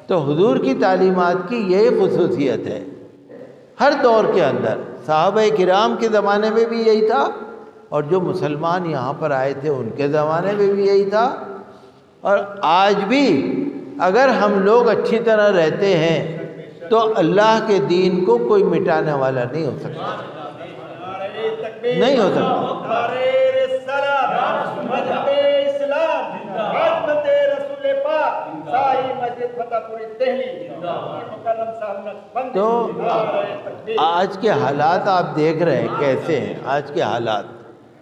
تو حضور کی تعلیمات کی یہی خصوصیت ہے، ہر دور کے اندر، صحابہ کرام کے زمانے میں بھی یہی تھا، اور جو مسلمان یہاں پر آئے تھے ان کے زمانے میں بھی یہی تھا، اور آج بھی اگر ہم لوگ اچھی طرح رہتے ہیں تو اللہ کے دین کو کوئی مٹانے والا نہیں ہو سکتا، نہیں ہو سکتا۔ تو آج کے حالات آپ دیکھ رہے ہیں کیسے ہیں، آج کے حالات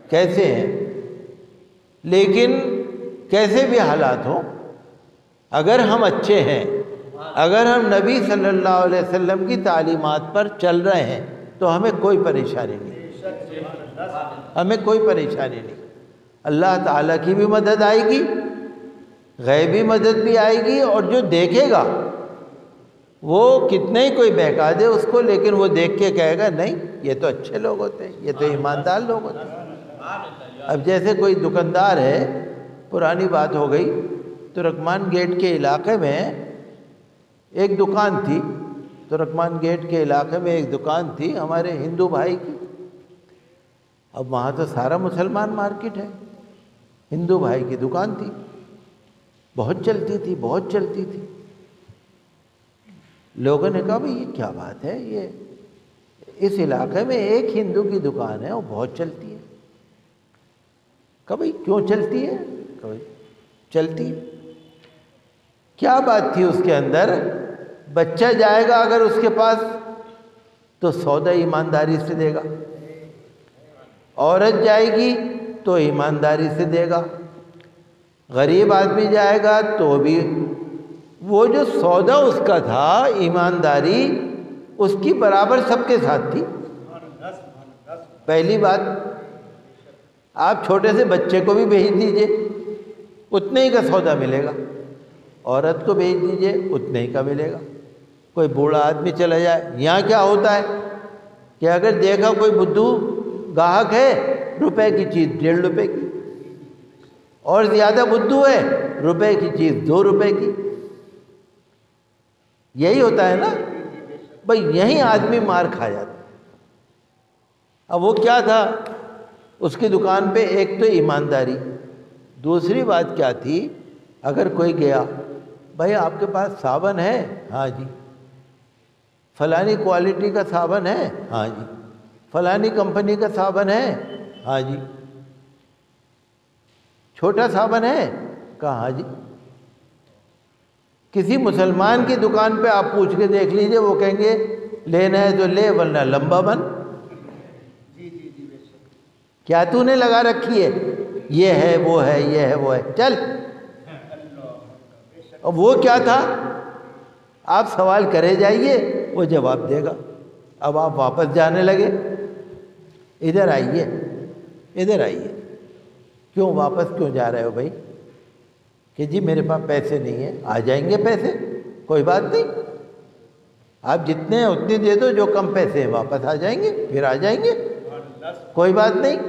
کیسے ہیں، لیکن کیسے بھی حالات ہوں، اگر ہم اچھے ہیں، اگر ہم نبی صلی اللہ علیہ وسلم کی تعلیمات پر چل رہے ہیں تو ہمیں کوئی پریشانی نہیں، ہمیں کوئی پریشانی نہیں۔ اللہ تعالیٰ کی بھی مدد آئے گی، غیبی مدد بھی آئے گی، اور جو دیکھے گا وہ کتنے ہی کوئی بہکا دے اس کو، لیکن وہ دیکھ کے کہے گا نہیں یہ تو اچھے لوگ ہوتے ہیں، یہ تو ایماندار لوگ ہوتے ہیں۔ اب جیسے کوئی دکاندار ہے، پرانی بات ہو گئی، ترکمان گیٹ کے علاقے میں ایک دکان تھی، ترکمان گیٹ کے علاقے میں ایک دکان تھی ہمارے ہندو بھائی کی۔ اب وہاں تو سارا مسلمان مارکیٹ ہے، ہندو بھائی کی دکان تھی، بہت چلتی تھی، بہت چلتی تھی۔ لوگوں نے کہا بھئی یہ کیا بات ہے، یہ اس علاقے میں ایک ہندو کی دکان ہے وہ بہت چلتی ہے۔ کہا بھئی کیوں چلتی ہے؟ کہا بھئی چلتی ہے۔ کیا بات تھی اس کے اندر؟ بچہ جائے گا اگر اس کے پاس تو سودا ایمانداری سے دے گا، عورت جائے گی تو ایمانداری سے دے گا، غریب آدمی جائے گا تو بھی وہ جو سودا اس کا تھا، ایمانداری اس کی برابر سب کے ساتھ تھی۔ پہلی بات، آپ چھوٹے سے بچے کو بھی بھیج دیجئے اتنے ہی کا سودا ملے گا، عورت کو بھیج دیجئے اتنے ہی کا ملے گا۔ کوئی بوڑھا آدمی چلا جائے، یہاں کیا ہوتا ہے کہ اگر دیکھا کوئی بدھو گاہک ہے، روپے کی چیز 1.5 روپے کی، اور زیادہ بدھو ہے روپے کی چیز 2 روپے کی۔ یہی ہوتا ہے نا بھئی، یہی آدمی مار کھا جاتا۔ اب وہ کیا تھا اس کی دکان پہ؟ ایک تو ایمانداری، دوسری بات کیا تھی، اگر کوئی گیا، بھائی آپ کے پاس صابن ہے؟ ہاں جی۔ فلانی کوالٹی کا صابن ہے؟ ہاں جی۔ فلانی کمپنی کا صابن ہے؟ ہاں جی۔ چھوٹا صابن ہے؟ کہا ہاں جی۔ کسی مسلمان کی دکان پہ آپ پوچھ کے دیکھ لیجئے، وہ کہیں گے لینا ہے تو لے ورنہ لمبا بن۔ کیا تو نے لگا رکھی ہے؟ یہ ہے وہ ہے، یہ ہے وہ ہے، چل۔ اب وہ کیا تھا؟ آپ سوال کرے جائیے وہ جواب دے گا۔ اب آپ واپس جانے لگے، ادھر آئیے، ادھر آئیے۔ کیوں واپس کیوں جا رہے ہو بھائی؟ کہ جی میرے پاس پیسے نہیں ہیں۔ آ جائیں گے پیسے، کوئی بات نہیں، آپ جتنے ہیں اتنے دے دو، جو کم پیسے ہیں واپس آ جائیں گے، پھر آ جائیں گے، کوئی بات نہیں۔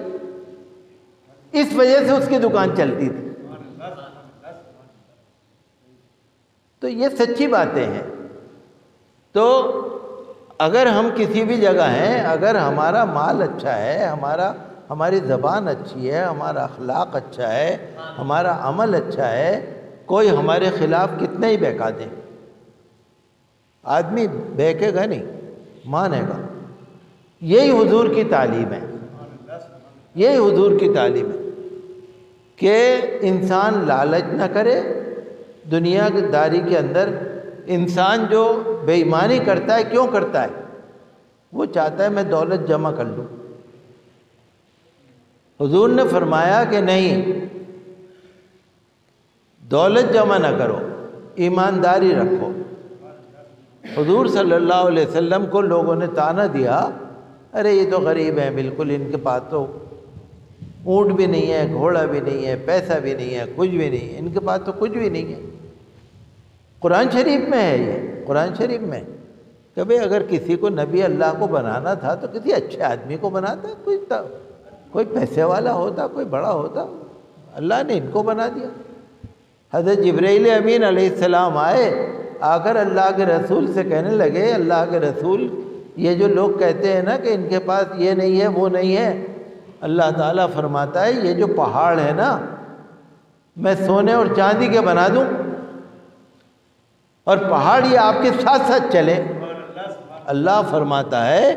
اس وجہ سے اس کی دکان چلتی تھی۔ تو یہ سچی باتیں ہیں۔ تو اگر ہم کسی بھی جگہ ہیں، اگر ہمارا مال اچھا ہے، ہماری زبان اچھی ہے، ہمارا اخلاق اچھا ہے، ہمارا عمل اچھا ہے، کوئی ہمارے خلاف کتنے ہی بہکا دے، آدمی بہکے گا نہیں، مانے گا۔ یہی حضور کی تعلیم ہے، یہی حضور کی تعلیم ہے کہ انسان لالچ نہ کرے۔ دنیا داری کے اندر انسان جو بے ایمانی کرتا ہے، کیوں کرتا ہے؟ وہ چاہتا ہے میں دولت جمع کر لوں۔ حضور نے فرمایا کہ نہیں، دولت جمع نہ کرو، ایمانداری رکھو۔ حضور صلی اللہ علیہ وسلم کو لوگوں نے طعنہ دیا، ارے یہ تو غریب ہیں بالکل، ان کے پاس تو اونٹ بھی نہیں ہے، گھوڑا بھی نہیں ہے، پیسہ بھی نہیں ہے، کچھ بھی نہیں ہے، ان کے پاس تو کچھ بھی نہیں ہے۔ قرآن شریف میں ہے یہ، قرآن شریف میں کہ بھئی اگر کسی کو نبی اللہ کو بنانا تھا تو کسی اچھے آدمی کو بناتا، کوئی پیسے والا ہوتا، کوئی بڑا ہوتا، اللہ نے ان کو بنا دیا۔ حضرت جبرائیل امین علیہ السلام آئے، آ کر اللہ کے رسول سے کہنے لگے اللہ کے رسول یہ جو لوگ کہتے ہیں نا کہ ان کے پاس یہ نہیں ہے وہ نہیں ہے، اللہ تعالیٰ فرماتا ہے یہ جو پہاڑ ہے نا میں سونے اور چاندی کے بنا دوں اور پہاڑ یہ آپ کے ساتھ ساتھ چلے۔ اللہ فرماتا ہے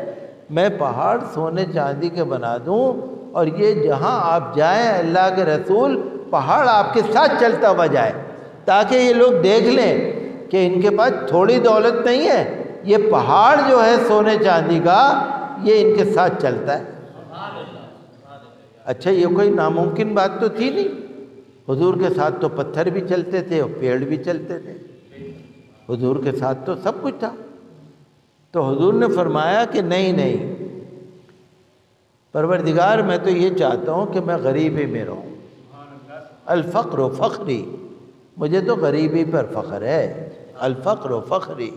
میں پہاڑ سونے چاندی کے بنا دوں اور یہ جہاں آپ جائیں اللہ کے رسول پہاڑ آپ کے ساتھ چلتا ہوا جائے، تاکہ یہ لوگ دیکھ لیں کہ ان کے پاس تھوڑی دولت نہیں ہے، یہ پہاڑ جو ہے سونے چاندی کا یہ ان کے ساتھ چلتا ہے۔ اچھا یہ کوئی ناممکن بات تو تھی نہیں، حضور کے ساتھ تو پتھر بھی چلتے تھے اور پیڑ بھی چلتے تھے، حضور کے ساتھ تو سب کچھ تھا۔ تو حضور نے فرمایا کہ نہیں پروردگار میں تو یہ چاہتا ہوں کہ میں غریبی میں رہوں، الفقر و فخری، مجھے تو غریبی پر فخر ہے، الفقر و فخری،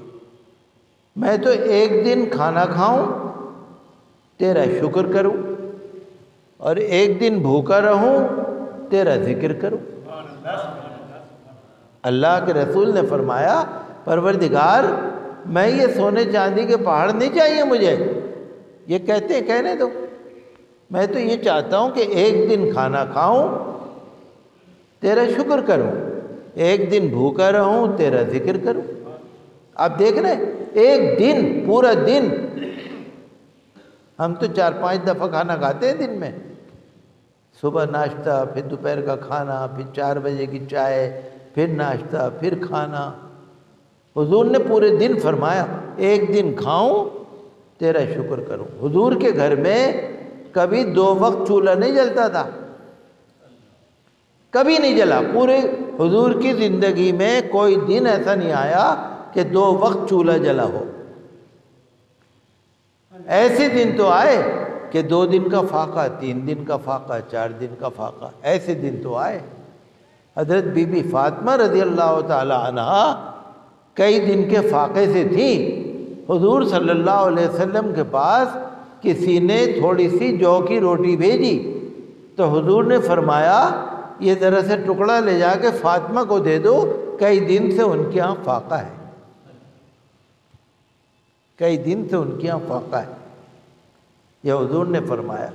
میں تو ایک دن کھانا کھاؤں تیرا شکر کروں اور ایک دن بھوکا رہوں تیرا ذکر کروں۔ اللہ کے رسول نے فرمایا پروردگار میں یہ سونے چاندی کے پہاڑ نہیں چاہیے مجھے، یہ کہتے ہیں کہنے دو، میں تو یہ چاہتا ہوں کہ ایک دن کھانا کھاؤں تیرا شکر کروں، ایک دن بھوکا رہوں تیرا ذکر کروں۔ آپ دیکھ رہے ہیں ایک دن، پورا دن، ہم تو 4-5 دفعہ کھانا کھاتے ہیں دن میں، صبح ناشتہ، پھر دوپہر کا کھانا، پھر 4 بجے کی چائے، پھر ناشتہ، پھر کھانا۔ حضور نے پورے دن فرمایا ایک دن کھاؤں تیرا شکر کروں۔ حضور کے گھر میں کبھی 2 وقت چولہا نہیں جلتا تھا، کبھی نہیں جلا، پورے حضور کی زندگی میں کوئی دن ایسا نہیں آیا کہ 2 وقت چولہا جلا ہو۔ ایسے دن تو آئے کہ 2 دن کا فاقہ، 3 دن کا فاقہ، 4 دن کا فاقہ، ایسے دن تو آئے۔ حضرت بی بی فاطمہ رضی اللہ تعالی عنہ کئی دن کے فاقے سے تھی، حضور صلی اللہ علیہ وسلم کے پاس کسی نے تھوڑی سی جو کی روٹی بھیجی تو حضور نے فرمایا یہ ذرا سے ٹکڑا لے جا کے فاطمہ کو دے دو، کئی دن سے ان کے ہاں فاقہ ہے، کئی دن سے ان کے ہاں فاقہ ہے، یہ حضور نے فرمایا۔